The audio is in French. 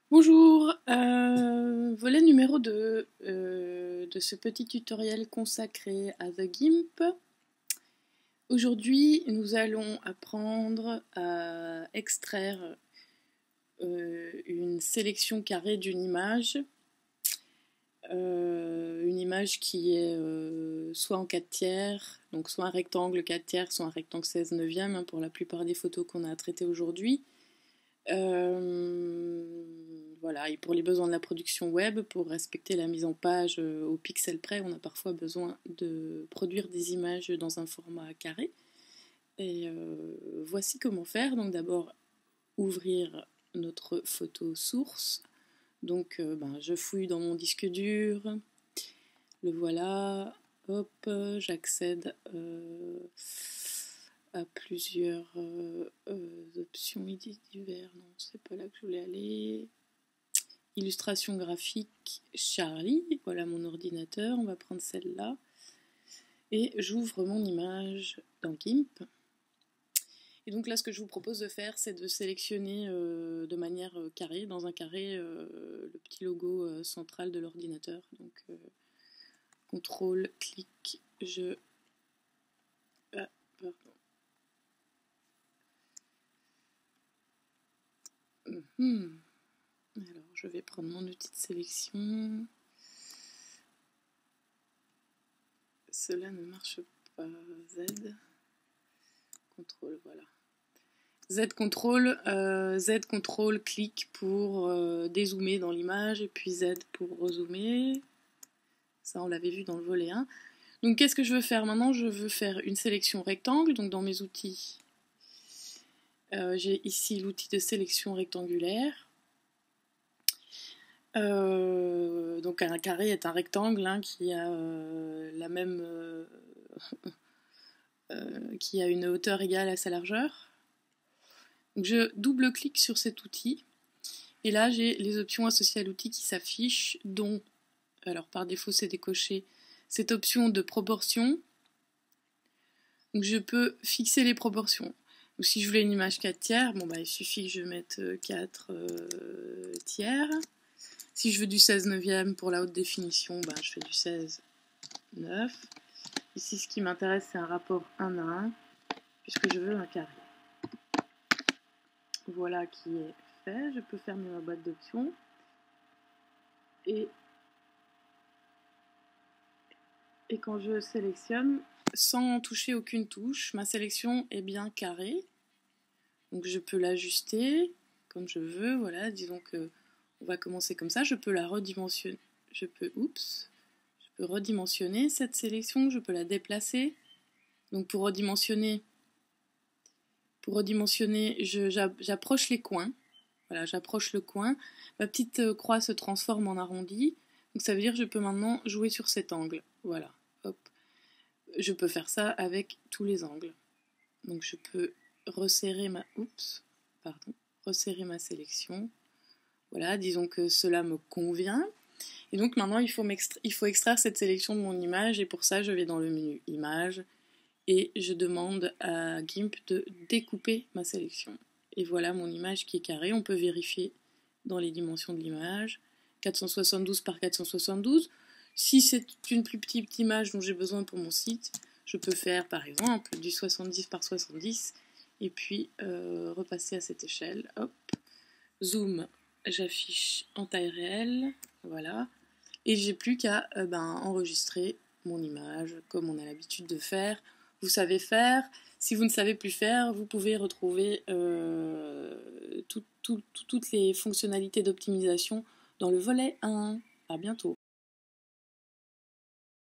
Bonjour, volet numéro 2 de ce petit tutoriel consacré à The GIMP. Aujourd'hui, nous allons apprendre à extraire une sélection carrée d'une image qui est soit en 4 tiers, donc soit un rectangle 4 tiers, soit un rectangle 16 neuvième hein, pour la plupart des photos qu'on a à traiter aujourd'hui. Voilà, et pour les besoins de la production web, pour respecter la mise en page au pixel près, on a parfois besoin de produire des images dans un format carré. Et voici comment faire. Donc d'abord, ouvrir notre photo source. Donc je fouille dans mon disque dur. Le voilà. Hop, j'accède à plusieurs options divers. Non, c'est pas là que je voulais aller. Illustration graphique Charlie, voilà mon ordinateur, on va prendre celle-là. Et j'ouvre mon image dans GIMP. Et donc là, ce que je vous propose de faire, c'est de sélectionner de manière carrée, dans un carré, le petit logo central de l'ordinateur. Donc, CTRL, clic, je... Ah, pardon. Alors, je vais prendre mon outil de sélection. Cela ne marche pas. Z. CTRL, voilà. Z CTRL, clic pour dézoomer dans l'image, et puis Z pour rezoomer. Ça, on l'avait vu dans le volet 1. Donc, qu'est-ce que je veux faire maintenant? Je veux faire une sélection rectangle. Donc, dans mes outils, j'ai ici l'outil de sélection rectangulaire. Donc, un carré est un rectangle hein, qui a la même... qui a une hauteur égale à sa largeur. Donc, je double-clique sur cet outil. Et là, j'ai les options associées à l'outil qui s'affichent, dont, alors par défaut, c'est décoché, cette option de proportion. Donc, je peux fixer les proportions. Donc, si je voulais une image 4 tiers, bon, il suffit que je mette 4 tiers. Si je veux du 16 neuvième pour la haute définition, je fais du 16 9. Ici, ce qui m'intéresse, c'est un rapport 1 à 1, puisque je veux un carré. Voilà qui est fait. Je peux fermer ma boîte d'options. Et quand je sélectionne, sans toucher aucune touche, ma sélection est bien carrée. Donc je peux l'ajuster comme je veux. Voilà, disons que on va commencer comme ça. Je peux la redimensionner. Je peux redimensionner cette sélection. Je peux la déplacer. Donc pour redimensionner, j'approche les coins. Voilà, j'approche le coin. Ma petite croix se transforme en arrondi. Donc ça veut dire que je peux maintenant jouer sur cet angle. Voilà, hop. Je peux faire ça avec tous les angles. Donc je peux resserrer resserrer ma sélection. Voilà, disons que cela me convient. Et donc maintenant, il faut extraire cette sélection de mon image. Et pour ça, je vais dans le menu Images. Et je demande à GIMP de découper ma sélection. Et voilà mon image qui est carrée. On peut vérifier dans les dimensions de l'image. 472 par 472. Si c'est une plus petite image dont j'ai besoin pour mon site, je peux faire par exemple du 70 par 70 et puis repasser à cette échelle. Hop. Zoom, j'affiche en taille réelle. Voilà. Et j'ai plus qu'à enregistrer mon image comme on a l'habitude de faire. Vous savez faire. Si vous ne savez plus faire, vous pouvez retrouver toutes les fonctionnalités d'optimisation dans le volet 1. À bientôt.